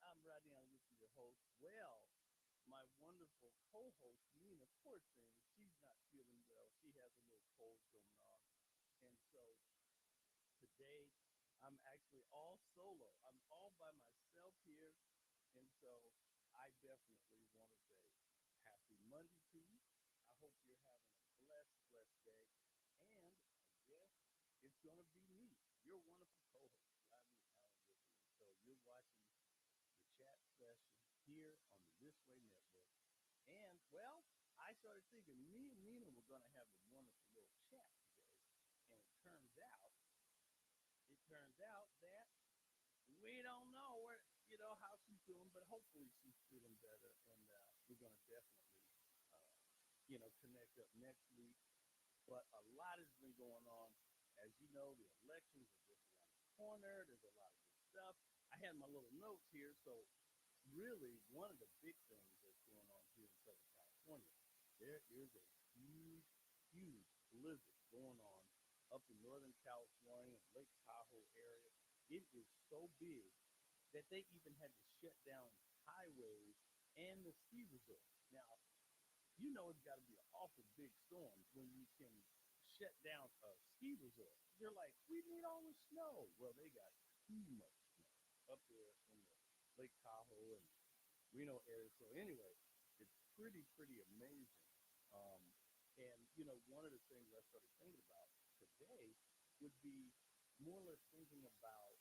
I'm Rodney. I'm with your host. Well, my wonderful co-host Nina, poor thing, she's not feeling well. She has a little cold going on, and so today I'm actually all solo. I'm all by myself here, and so I definitely want to say happy Monday to you. I hope you're having a blessed day, and I guess it's gonna be me, your wonderful co-host Rodney Allen with you. So you're watching the chat session here on the This Way Network. And, well, I started thinking me and Nina were going to have a wonderful little chat today. And it turns out that we don't know how she's doing, but hopefully she's feeling better. And we're going to definitely, uh, connect up next week. But a lot has been going on. As you know, the elections are just around the corner. There's a lot of good stuff. I had my little notes here, so really one of the big things that's going on here in Southern California, there is a huge blizzard going on up in Northern California and Lake Tahoe area. It is so big that they even had to shut down highways and the ski resort. Now, you know it's got to be an awful big storm when you can shut down a ski resort. They're like, we need all the snow. Well, they got too much snow up there in the Lake Tahoe and Reno area. So anyway, it's pretty amazing. Um, and one of the things I started thinking about today would be more or less thinking about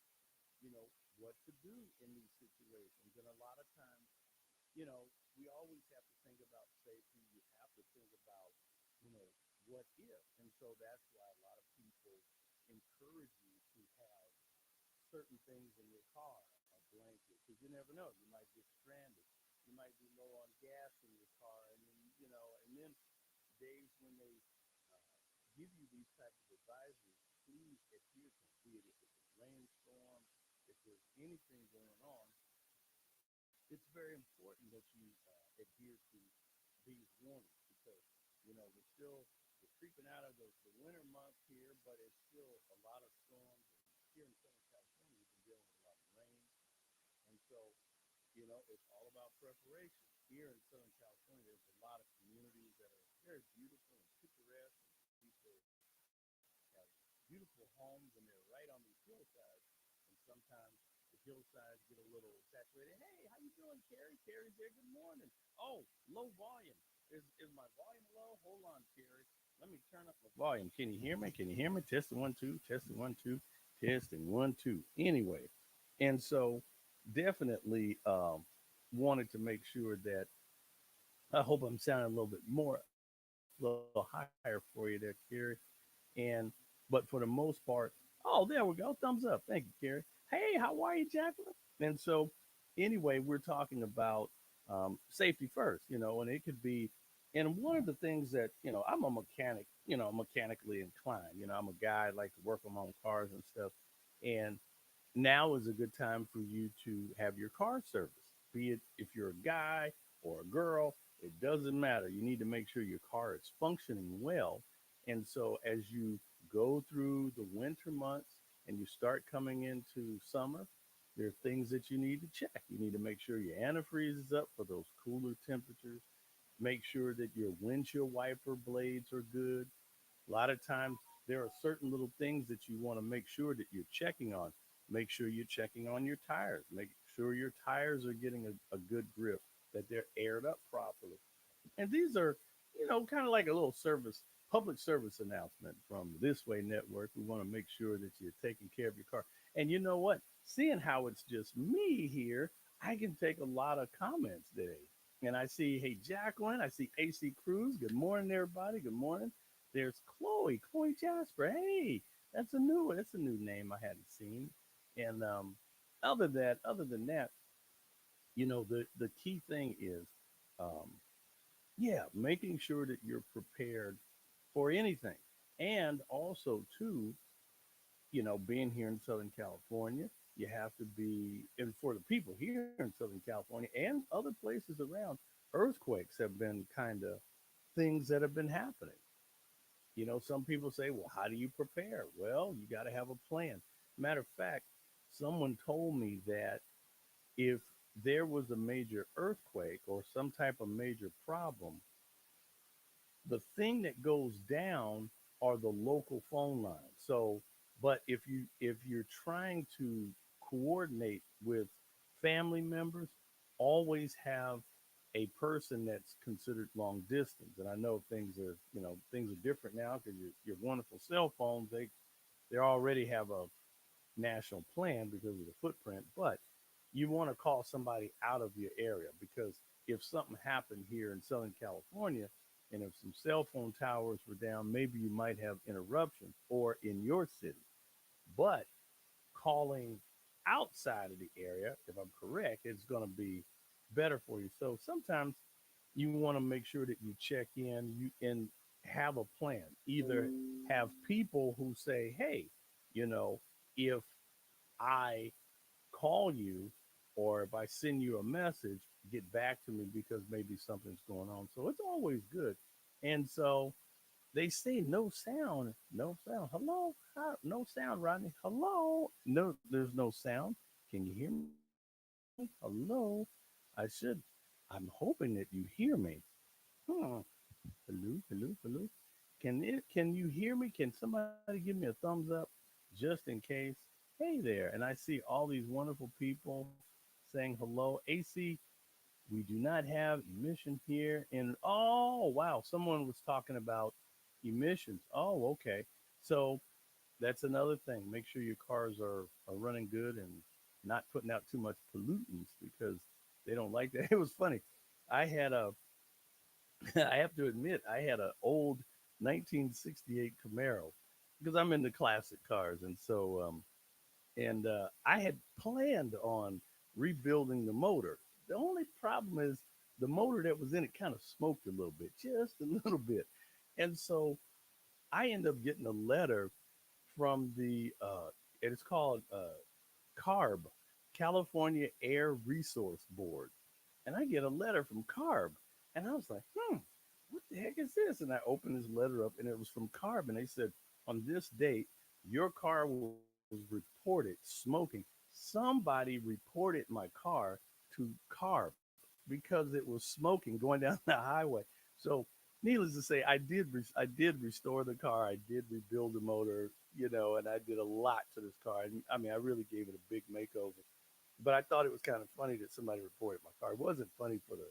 what to do in these situations. And a lot of times, we always have to think about safety. You have to think about you know what if. And so that's why a lot of people encourage you to have certain things in your car, a blanket, because you never know. You might get stranded. You might be low on gas in your car, and then days when they uh, give you these type of advisories, please adhere to them. Be it if it's a rainstorm, if there's anything going on, it's very important that you adhere to these warnings because we're creeping out of the winter months here, but it's still a lot of storms. And here in Southern California, we've been dealing with a lot of rain, and so it's all about preparation. Here in Southern California, there's a lot of communities that are very beautiful and picturesque, and people have beautiful homes, and they're right on these hillsides. And sometimes the hillsides get a little saturated. Hey, how you doing, Carrie? Carrie's there. Good morning. Oh, low volume. Is my volume low? Hold on, Carrie. Let me turn up my volume. Can you hear me? Can you hear me? Testing one, two, testing one, two, testing one, two. Anyway, and so definitely wanted to make sure that I hope I'm sounding a little bit more, a little higher for you there, Carrie. And but for the most part, oh, there we go. Thumbs up. Thank you, Carrie. Hey, how are you, Jacqueline? And so, anyway, we're talking about safety first, and it could be. And one of the things that I'm a mechanic, mechanically inclined. I'm a guy I like to work on my own cars and stuff. And now is a good time for you to have your car serviced. Be it if you're a guy or a girl, it doesn't matter. You need to make sure your car is functioning well. And so as you go through the winter months and you start coming into summer, there are things that you need to check. You need to make sure your antifreeze is up for those cooler temperatures. Make sure that your windshield wiper blades are good. A lot of times there are certain little things that you want to make sure that you're checking on. Make sure you're checking on your tires. Make sure your tires are getting a good grip, that they're aired up properly. And these are, kind of like a little public service announcement from This Way Network. We want to make sure that you're taking care of your car. And you know what? Seeing how it's just me here, I can take a lot of comments today. And I see, hey, Jacqueline, I see AC Cruz. Good morning, everybody. Good morning. There's Chloe Jasper. Hey, that's a new one. That's a new name I hadn't seen. And other than that, the key thing is, um, yeah, making sure that you're prepared for anything. And also, too, being here in Southern California, you have to be, and for the people here in Southern California and other places around, earthquakes have been kind of things that have been happening. Some people say, well, how do you prepare? Well, you got to have a plan. Matter of fact, someone told me that if there was a major earthquake or some type of major problem, the thing that goes down are the local phone lines. So, but if you're trying to coordinate with family members, always have a person that's considered long distance. And I know things are different now because your wonderful cell phones they already have a national plan because of the footprint, but you want to call somebody out of your area because if something happened here in Southern California and if some cell phone towers were down, maybe you might have interruptions or in your city. But calling outside of the area, if I'm correct, it's going to be better for you. So sometimes you want to make sure that you check in, you and have a plan. Either have people who say, "Hey, you know, if I call you or if I send you a message, get back to me because maybe something's going on." So it's always good. And so they say no sound, no sound. Hello, hi, no sound, Rodney. Hello, no, there's no sound. Can you hear me? Hello, I should. I'm hoping that you hear me. Hmm. Hello, hello, hello. Can you hear me? Can somebody give me a thumbs up just in case? Hey there. And I see all these wonderful people saying hello. AC, we do not have emission here. And oh, wow, someone was talking about emissions. Oh, okay. So that's another thing. Make sure your cars are running good and not putting out too much pollutants because they don't like that. It was funny. I had a I have to admit, I had an old 1968 Camaro because I'm into classic cars, and I had planned on rebuilding the motor. The only problem is the motor that was in it kind of smoked a little bit, just a little bit, and so I ended up getting a letter from it's called CARB, California Air Resource Board, and I get a letter from CARB, and I was like, what the heck is this? And I opened this letter up, and it was from CARB, and they said, on this date, your car was reported smoking. Somebody reported my car to CARB because it was smoking going down the highway. So, needless to say, I did restore the car. I did rebuild the motor, and I did a lot to this car. I mean, I really gave it a big makeover. But I thought it was kind of funny that somebody reported my car. It wasn't funny for the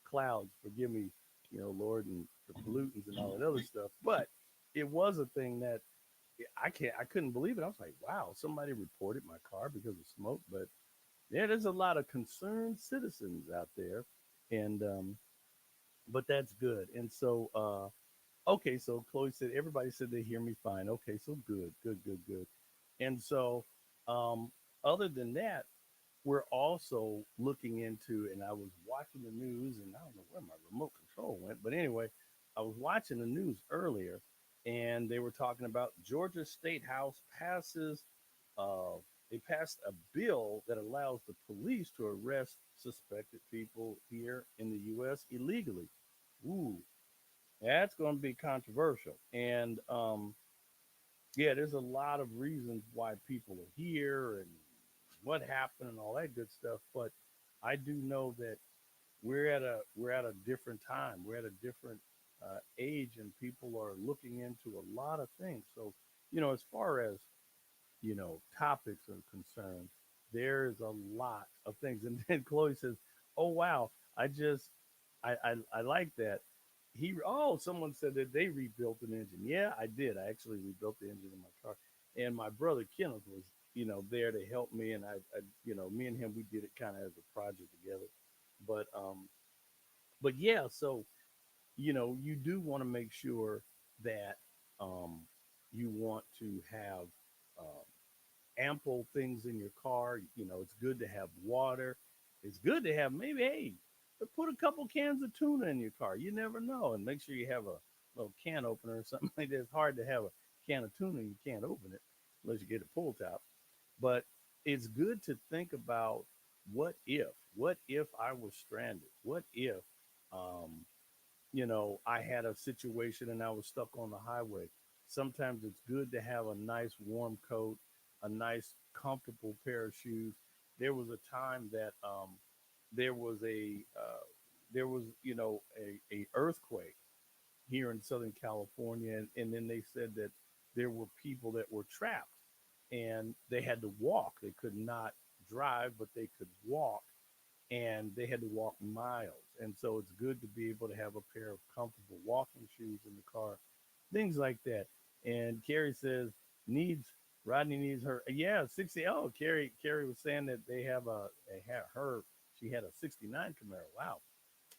clouds, forgive me, Lord, and the pollutants and all that other stuff. But it was a thing that I couldn't believe it. I was like, wow, somebody reported my car because of smoke. But yeah, there's a lot of concerned citizens out there, and but that's good. And so, okay, so Chloe said everybody said they hear me fine. Okay, so good, good, good, good. And so, um, other than that, we're also looking into, and I was watching the news, and I don't know where my remote control went, but anyway, I was watching the news earlier, and they were talking about Georgia State House uh, they passed a bill that allows the police to arrest suspected people here in the U.S. illegally. Ooh, that's going to be controversial, and yeah, there's a lot of reasons why people are here and what happened and all that good stuff. But I do know that we're at a different time. We're at a different age, and people are looking into a lot of things. So, as far as topics are concerned, there's a lot of things. And then Chloe says, "Oh wow, I like that." Someone said that they rebuilt an engine. Yeah, I did. I actually rebuilt the engine in my car, and my brother Kenneth was there to help me, and me and him we did it kind of as a project together. But yeah, so you do want to make sure that um, you want to have um, ample things in your car. It's good to have water. It's good to have maybe, hey, put a couple cans of tuna in your car. You never know. And make sure you have a little can opener or something like that. It's hard to have a can of tuna and you can't open it unless you get a pull top. But it's good to think about what if I was stranded? What if um, I had a situation and I was stuck on the highway. Sometimes it's good to have a nice warm coat, a nice comfortable pair of shoes. There was a time that there was a earthquake here in Southern California, and then they said that there were people that were trapped and they had to walk. They could not drive, but they could walk, and they had to walk miles. And so it's good to be able to have a pair of comfortable walking shoes in the car, things like that. And Carrie says needs Rodney needs her. Yeah, 60. Oh, Carrie was saying that they had her. She had a '69 Camaro. Wow,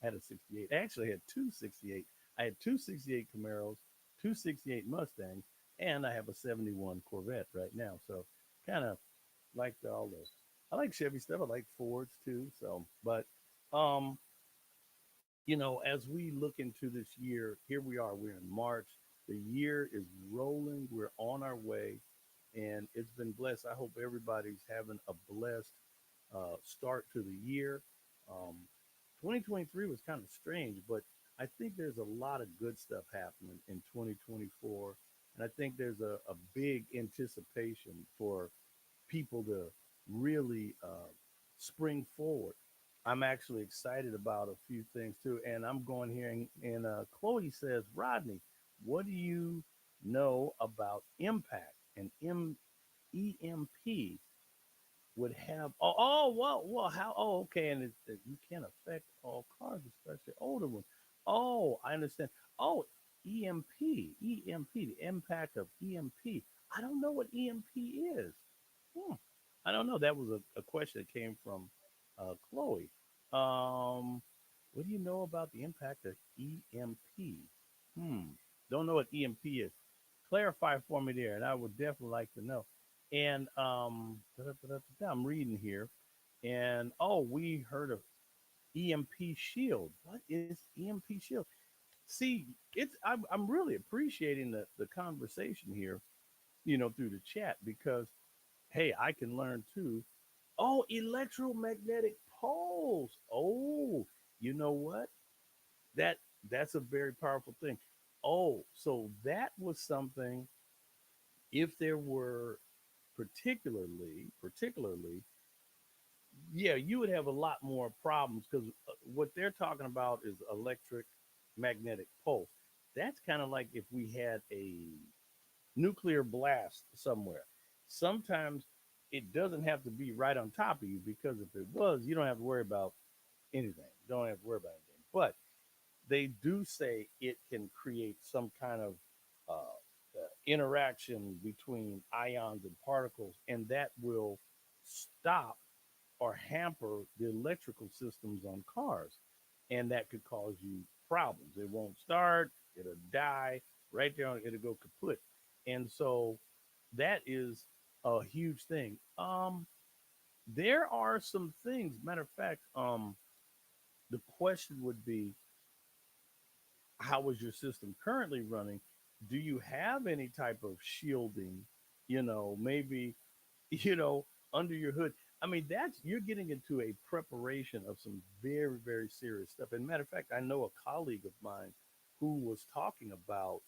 I had a '68. I actually had two '68. I had two '68 Camaros, two '68 Mustangs, and I have a '71 Corvette right now. So kind of like all the I like Chevy stuff. I like Fords too. So, but um, as we look into this year, here we are. We're in March. The year is rolling. We're on our way, and it's been blessed. I hope everybody's having a blessed start to the year. Um, 2023 was kind of strange, but I think there's a lot of good stuff happening in 2024. And I think there's a big anticipation for people to really spring forward. I'm actually excited about a few things too. And I'm going here, and Chloe says, Rodney, what do you know about impact and EMP? Would have well how okay, and you can't affect all cars, especially older ones. Oh, I understand. Oh, EMP, the impact of EMP. I don't know what EMP is. Hmm. I don't know. That was a question that came from Chloe. What do you know about the impact of EMP? Hmm. Don't know what EMP is. Clarify for me there, and I would definitely like to know. And I'm reading here, and oh, we heard of EMP Shield. What is EMP Shield? See, I'm really appreciating the conversation here, through the chat because hey, I can learn too. Oh, electromagnetic pulse. Oh, you know what? That that's a very powerful thing. Oh, so that was something. If there were particularly, yeah, you would have a lot more problems because what they're talking about is electric magnetic pulse. That's kind of like if we had a nuclear blast somewhere. Sometimes it doesn't have to be right on top of you because if it was, you don't have to worry about anything. You don't have to worry about anything. But they do say it can create some kind of interaction between ions and particles, and that will stop or hamper the electrical systems on cars, and that could cause you problems. It won't start. It'll die right there. It'll go kaput, and so that is a huge thing. There are some things. Matter of fact, the question would be, how is your system currently running? Do you have any type of shielding? Maybe you know under your hood. I mean, that's you're getting into a preparation of some very very serious stuff. And matter of fact, I know a colleague of mine who was talking about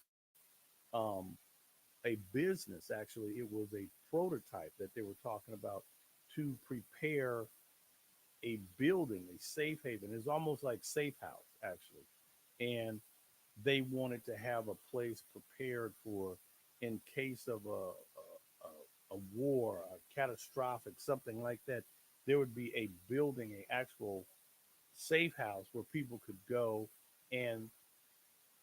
um, a business. Actually, it was a prototype that they were talking about to prepare a building, a safe haven. It's almost like safe house actually, and they wanted to have a place prepared for in case of a war, a catastrophic, something like that. There would be a building, a actual safe house where people could go and,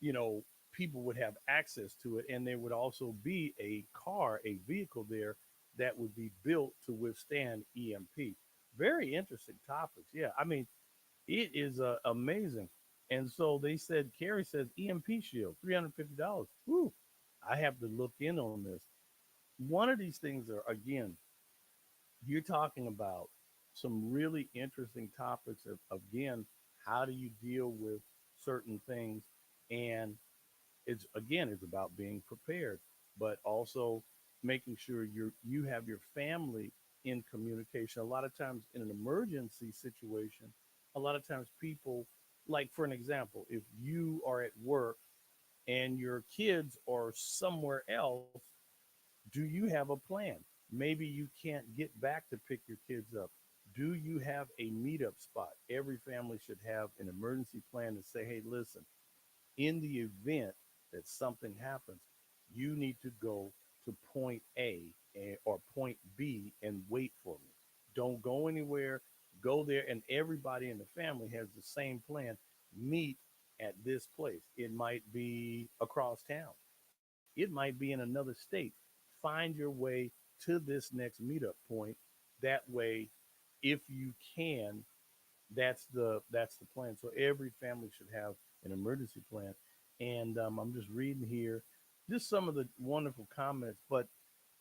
you know, people would have access to it. And there would also be a car, a vehicle there that would be built to withstand EMP. Very interesting topics. Yeah. I mean, it is amazing. And so they said, Carrie says EMP shield, $350. Woo. I have to look in on this. One of these things are, again, you're talking about some really interesting topics of, again, how do you deal with certain things? And it's about being prepared, but also making sure you have your family in communication. A lot of times in an emergency situation, a lot of times people, like for an example, if you are at work and your kids are somewhere else, do you have a plan? Maybe you can't get back to pick your kids up. Do you have a meetup spot? Every family should have an emergency plan to say, hey, listen, in the event that something happens, you need to go to point A or point B and wait for me. Don't go anywhere. Go there, and everybody in the family has the same plan. Meet at this place. It might be across town, it might be in another state. Find your way to this next meetup point. That way, if you can, that's the plan. So every family should have an emergency plan. And I'm just reading here, just some of the wonderful comments. But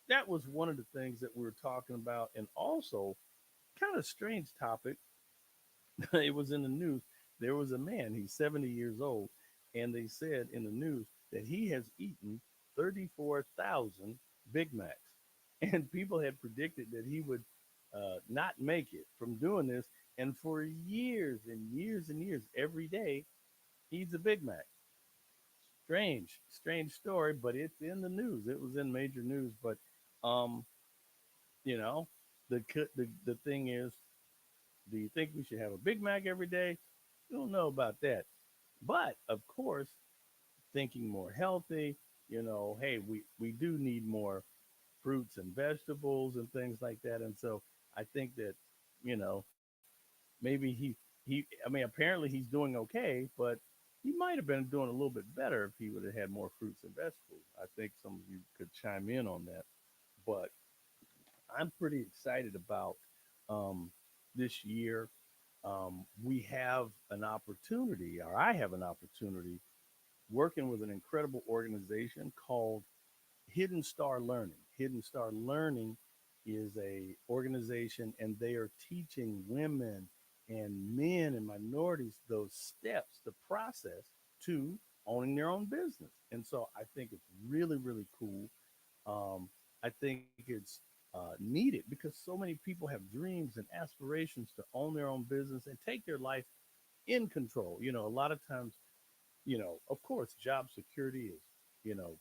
that was one of the things that we were talking about, and also kind of strange topic. It was in the news. There was a man. He's 70 years old, and they said in the news that he has eaten 34,000 Big Macs, and people had predicted that he would not make it from doing this. And for years and years and years, every day, eats a Big Mac. Strange story, but it's in the news. It was in major news. But um, you know, the thing is, do you think we should have a Big Mac every day? We don't know about that. But of course, thinking more healthy, hey, we do need more fruits and vegetables and things like that. And so I think that, you know, maybe he I mean, apparently he's doing okay, but he might have been doing a little bit better if he would have had more fruits and vegetables. I think some of you could chime in on that. But I'm pretty excited about this year. We have an opportunity, or I have an opportunity, working with an incredible organization called Hidden Star Learning. Hidden Star Learning is a organization, and they are teaching women and men and minorities those steps, the process to owning their own business. And so I think it's really, really cool. I think it's needed because so many people have dreams and aspirations to own their own business and take their life in control. A lot of times, of course, job security is, you know,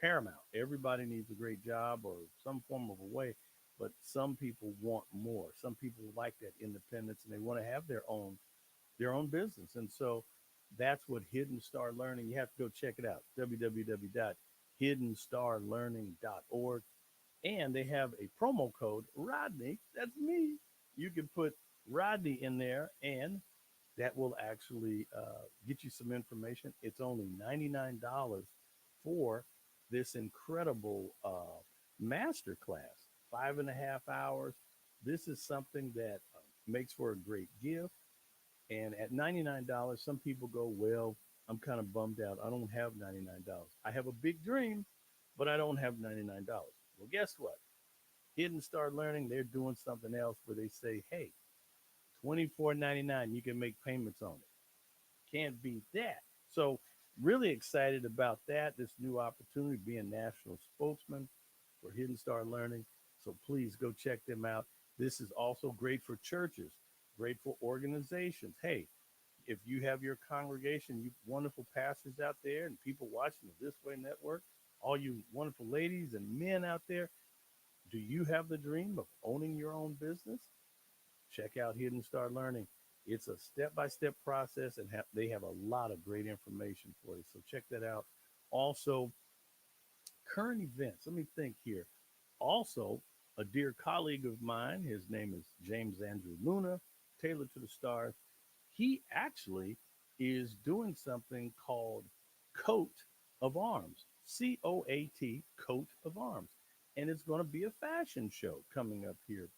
paramount. Everybody needs a great job or some form of a way, but some people want more. Some people like that independence and they want to have their own business. And so that's what Hidden Star Learning. You have to go check it out. www.hiddenstarlearning.org. And they have a promo code Rodney. That's me. You can put Rodney in there, and that will actually get you some information. It's only $99 for this incredible master class, 5.5 hours. This is something that makes for a great gift. And at $99, some people go, well, I'm kind of bummed out. I don't have $99. I have a big dream, but I don't have $99. Well, guess what? Hidden Star Learning, they're doing something else where they say, hey, 24.99, you can make payments on it. Can't beat that. So really excited about that, this new opportunity, being national spokesman for Hidden Star Learning. So please go check them out. This is also great for churches, great for organizations. Hey, if you have your congregation, you wonderful pastors out there and people watching the This Way Network, all you wonderful ladies and men out there, do you have the dream of owning your own business? Check out Hidden Star Learning. It's a step by step process, and they have a lot of great information for you. So check that out. Also, current events. Let me think here. Also, a dear colleague of mine, his name is James Andrew Luna, Taylor to the Stars. He actually is doing something called Coat of Arms, COAT, Coat of Arms. And it's going to be a fashion show coming up here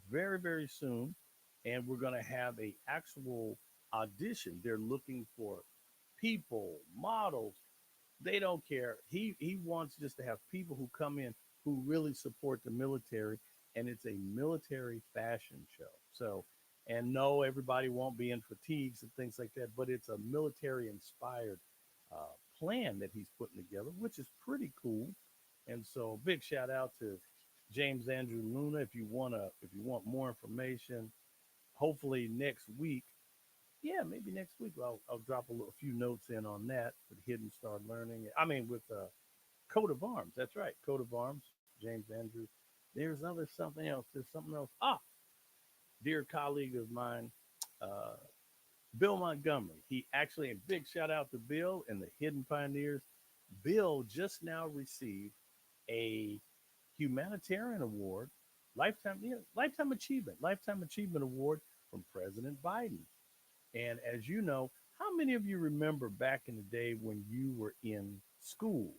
very, very soon. And we're going to have a actual audition. They're looking for people, models, they don't care. He wants just to have people who come in who really support the military, and it's a military fashion show. So, and no, everybody won't be in fatigues and things like that, but it's a military inspired plan that he's putting together, which is pretty cool. And so, big shout out to James Andrew Luna. If you want more information, hopefully next week, yeah, maybe next week I'll drop a few notes in on that with Hidden Star Learning. I mean, with Coat of Arms. That's right, Coat of Arms. James Andrews. There's something else. There's something else. dear colleague of mine, uh, Bill Montgomery. He actually, a big shout out to Bill and the Hidden Pioneers. Bill just now received a humanitarian award, lifetime achievement award from President Biden. And as you know, how many of you remember back in the day when you were in school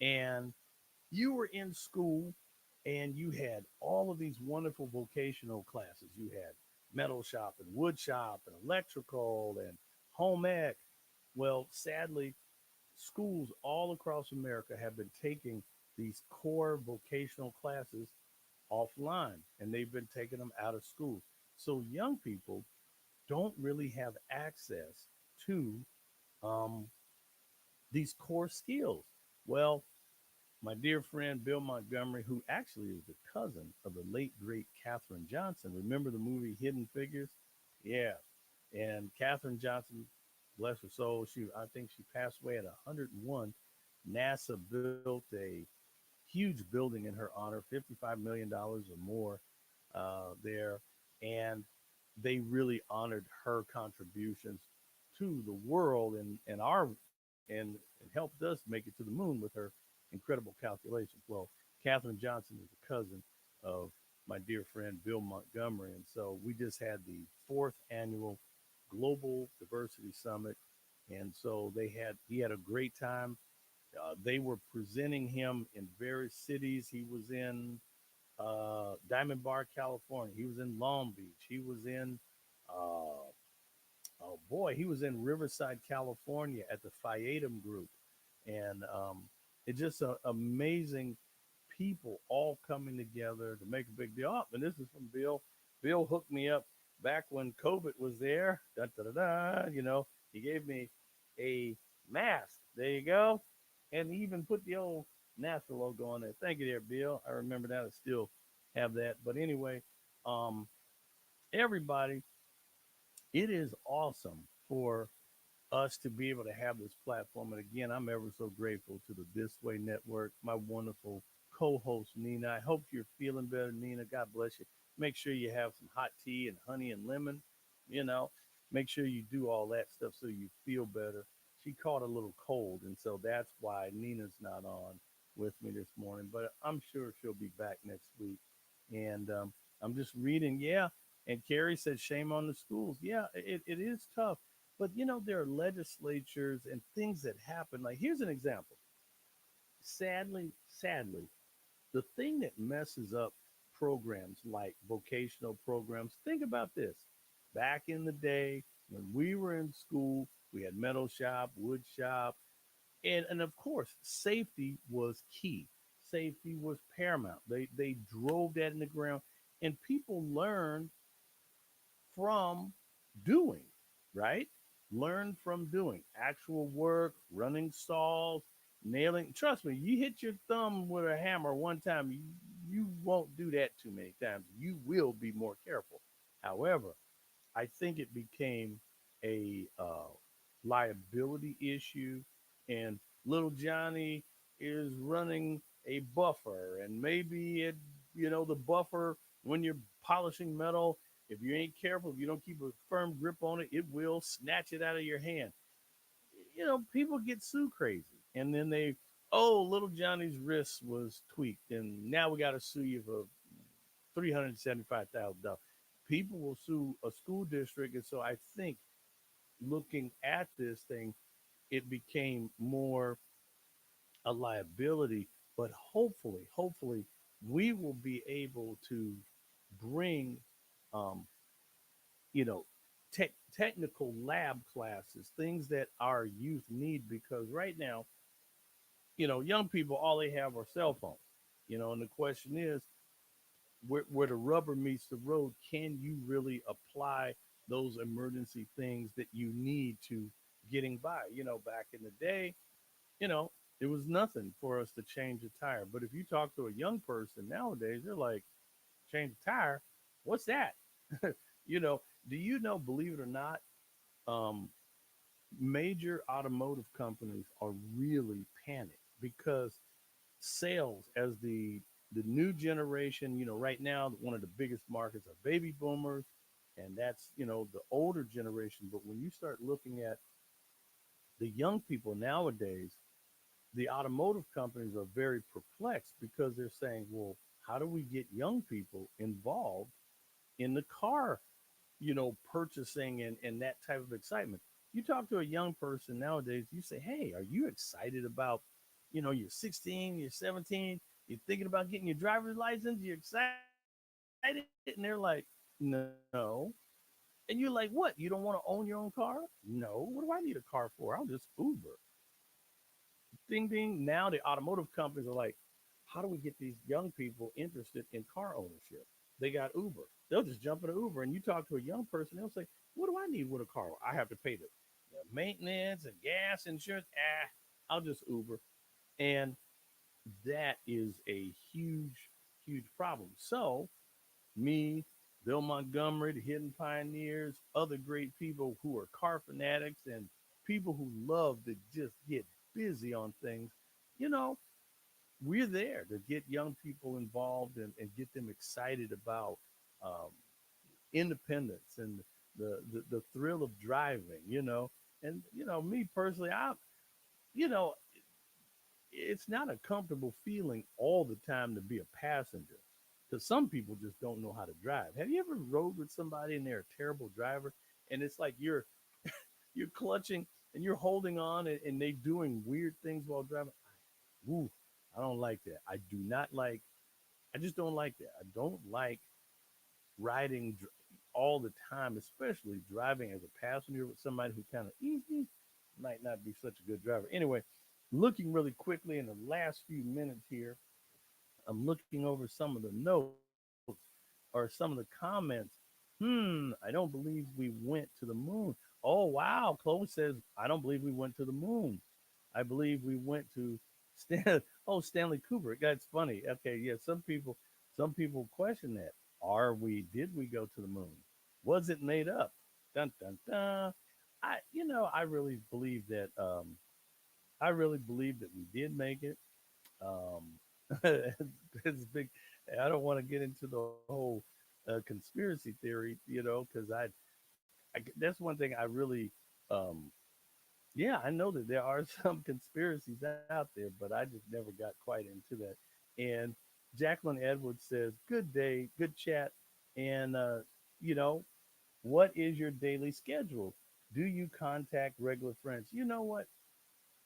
and you were in school and you had all of these wonderful vocational classes? You had metal shop and wood shop and electrical and home ec. Well, sadly, schools all across America have been taking these core vocational classes offline and they've been taking them out of schools. So young people don't really have access to um, these core skills. Well, my dear friend Bill Montgomery, who actually is the cousin of the late great Katherine Johnson. Remember the movie Hidden Figures? Yeah. And Katherine Johnson, bless her soul, I think she passed away at 101. NASA built a huge building in her honor, $55 million or more there, and they really honored her contributions to the world and helped us make it to the moon with her incredible calculations. Well, Katherine Johnson is a cousin of my dear friend Bill Montgomery, and so we just had the fourth annual Global Diversity Summit, and so he had a great time. They were presenting him in various cities. He was in Diamond Bar, California. He was in Long Beach. He was in, uh, oh boy, he was in Riverside, California at the Fiatum Group. And it's just amazing people all coming together to make a big deal. Oh, and this is from Bill. Bill hooked me up back when COVID was there. Da, da, da, da, he gave me a mask. There you go. And he even put the old NASA logo on there. Thank you there, Bill. I remember that. I still have that. But anyway, um, everybody, it is awesome for us to be able to have this platform. And again, I'm ever so grateful to the This Way Network, my wonderful co-host Nina. I hope you're feeling better, Nina. God bless you. Make sure you have some hot tea and honey and lemon. You know, make sure you do all that stuff so you feel better. She caught a little cold, and so that's why Nina's not on with me this morning. But I'm sure she'll be back next week. And I'm just reading, yeah. And Carrie said, "Shame on the schools." Yeah, it is tough, but there are legislatures and things that happen. Like here's an example. Sadly, the thing that messes up programs like vocational programs, think about this. Back in the day when we were in school, we had metal shop, wood shop, and of course, safety was key. Safety was paramount. They drove that in the ground and people learned from doing, right? Learn from doing actual work, running saws, nailing. Trust me, you hit your thumb with a hammer one time, you won't do that too many times. You will be more careful. However, I think it became a liability issue, and little Johnny is running a buffer, and maybe the buffer when you're polishing metal, if you ain't careful, if you don't keep a firm grip on it, it will snatch it out of your hand. People get sue crazy, and then little Johnny's wrist was tweaked, and now we got to sue you for $375,000. People will sue a school district. And so I think looking at this thing, it became more a liability. But hopefully, we will be able to bring, um, you know, technical lab classes, things that our youth need, because right now, young people, all they have are cell phones, and the question is, where the rubber meets the road, can you really apply those emergency things that you need to getting by? Back in the day, you know, it was nothing for us to change a tire. But if you talk to a young person nowadays, they're like, change a tire? What's that? you know, do you know, believe it or not, um, major automotive companies are really panicked because sales as the new generation, right now one of the biggest markets are baby boomers, and that's the older generation. But when you start looking at the young people nowadays, the automotive companies are very perplexed because they're saying, well, how do we get young people involved in the car, purchasing and that type of excitement? You talk to a young person nowadays, you say, hey, are you excited about, you're 16, you're 17, you're thinking about getting your driver's license, you're excited? And they're like, no. And you're like, what? You don't want to own your own car? No. What do I need a car for? I'll just Uber. Ding ding. Now the automotive companies are like, how do we get these young people interested in car ownership? They got Uber. They'll just jump in an Uber, and you talk to a young person, they'll say, what do I need with a car? I have to pay the maintenance and gas, insurance. I'll just Uber. And that is a huge, huge problem. So me, Bill Montgomery, the Hidden Pioneers, other great people who are car fanatics and people who love to just get busy on things, you know, we're there to get young people involved and get them excited about um, independence and the thrill of driving, And, me personally, you know, it's not a comfortable feeling all the time to be a passenger because some people just don't know how to drive. Have you ever rode with somebody and they're a terrible driver and it's like you're clutching and you're holding on and they doing weird things while driving? Ooh, I don't like that. I do not like. I just don't like that. I don't like riding all the time, especially driving as a passenger with somebody who kind of might not be such a good driver. Anyway, looking really quickly in the last few minutes here, I'm looking over some of the notes or some of the comments. I don't believe we went to the moon. Oh, wow. Chloe says, I don't believe we went to the moon. I believe we went to Stanley Kubrick. That's funny. Okay, yeah, some people question that. Did we go to the moon? Was it made up? Dun dun dun. I really believe that we did make it. Um, it's big. I don't want to get into the whole conspiracy theory, because that's one thing I really, um, yeah, I know that there are some conspiracies out there, but I just never got quite into that. And Jacqueline Edwards says, "Good day, good chat," and you know, what is your daily schedule? Do you contact regular friends? You know what?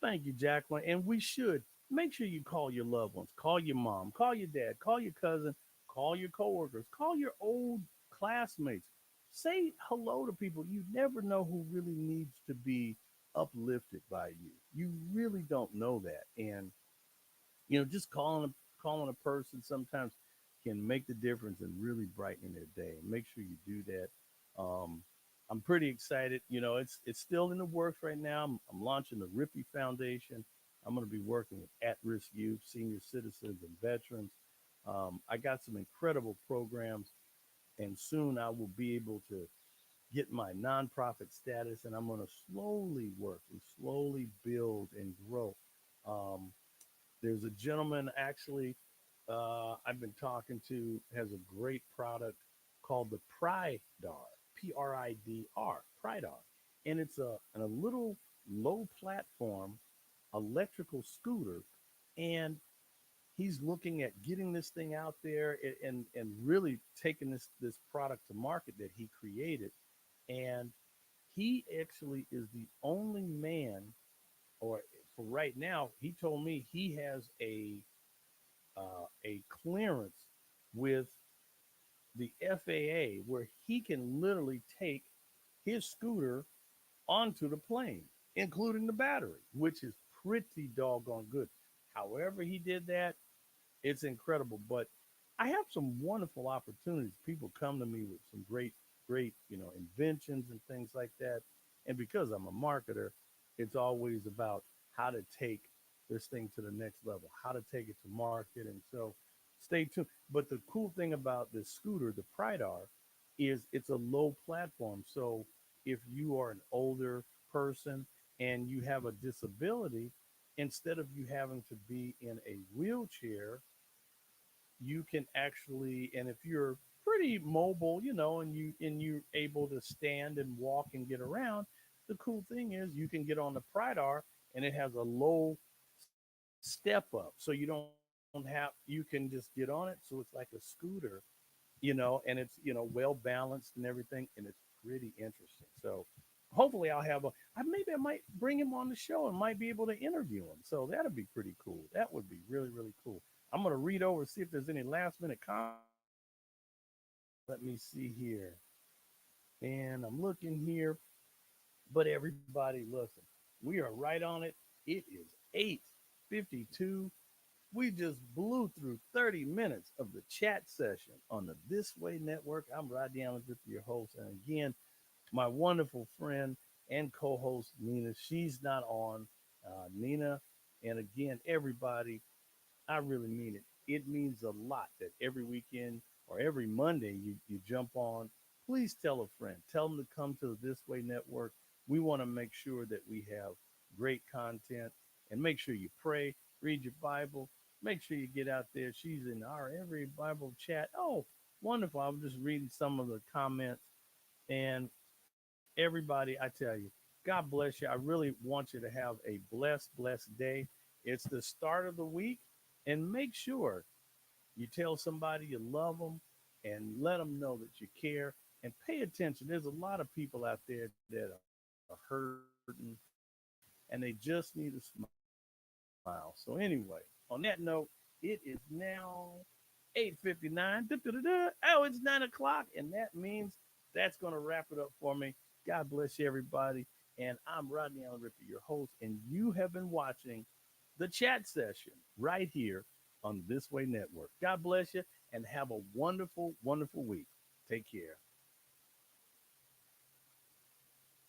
Thank you, Jacqueline. And we should make sure you call your loved ones, call your mom, call your dad, call your cousin, call your coworkers, call your old classmates. Say hello to people. You never know who really needs to be uplifted by you. You really don't know that. And just calling a person sometimes can make the difference and really brighten their day. Make sure you do that. Um, I'm pretty excited. It's still in the works right now. I'm launching the Rippy Foundation. I'm going to be working with at-risk youth, senior citizens, and veterans. I got some incredible programs, and soon I will be able to get my nonprofit status, and I'm going to slowly work and slowly build and grow. Um, there's a gentleman actually I've been talking to has a great product called the Pridar, Pridr, Pridar, and it's a little low platform electrical scooter, and he's looking at getting this thing out there and really taking this product to market that he created, and he actually is the only man, or for right now, he told me he has a clearance with the FAA where he can literally take his scooter onto the plane, including the battery, which is pretty doggone good. However, he did that, it's incredible. But I have some wonderful opportunities. People come to me with some great, inventions and things like that. And because I'm a marketer, it's always about how to take this thing to the next level, how to take it to market. And so stay tuned. But the cool thing about this scooter, the Pridar, is it's a low platform. So if you are an older person and you have a disability, instead of you having to be in a wheelchair, you can actually, and if you're pretty mobile, and you're able to stand and walk and get around. The cool thing is you can get on the Pridar, and it has a low step up, so you can just get on it. So it's like a scooter, and it's well balanced and everything, and it's pretty interesting. So hopefully maybe I might bring him on the show and might be able to interview him. So that'd be pretty cool. That would be really really cool. I'm gonna read over, see if there's any last minute comments. Let me see here, and I'm looking here. But everybody, listen, we are right on it. It is 8:52. We just blew through 30 minutes of the chat session on the This Way Network. I'm Rodney Allen, your host. And again, my wonderful friend and co host, Nina. She's not on. Nina. And again, everybody, I really mean it. It means a lot that every weekend or every Monday you jump on. Please tell a friend. Tell them to come to the This Way Network. We want to make sure that we have great content, and make sure you pray, read your Bible, make sure you get out there. She's in our every Bible chat. Oh, wonderful. I was just reading some of the comments, and everybody, I tell you, God bless you. I really want you to have a blessed day. It's the start of the week, and make sure you tell somebody you love them and let them know that you care and pay attention. There's a lot of people out there that are hurting and they just need a smile. So, anyway, on that note, it is now 8:59. Oh, it's 9 o'clock, and that means that's going to wrap it up for me. God bless you, everybody. And I'm Rodney Allen Rippey, your host, and you have been watching the chat session right here on This Way Network. God bless you, and have a wonderful, wonderful week. Take care.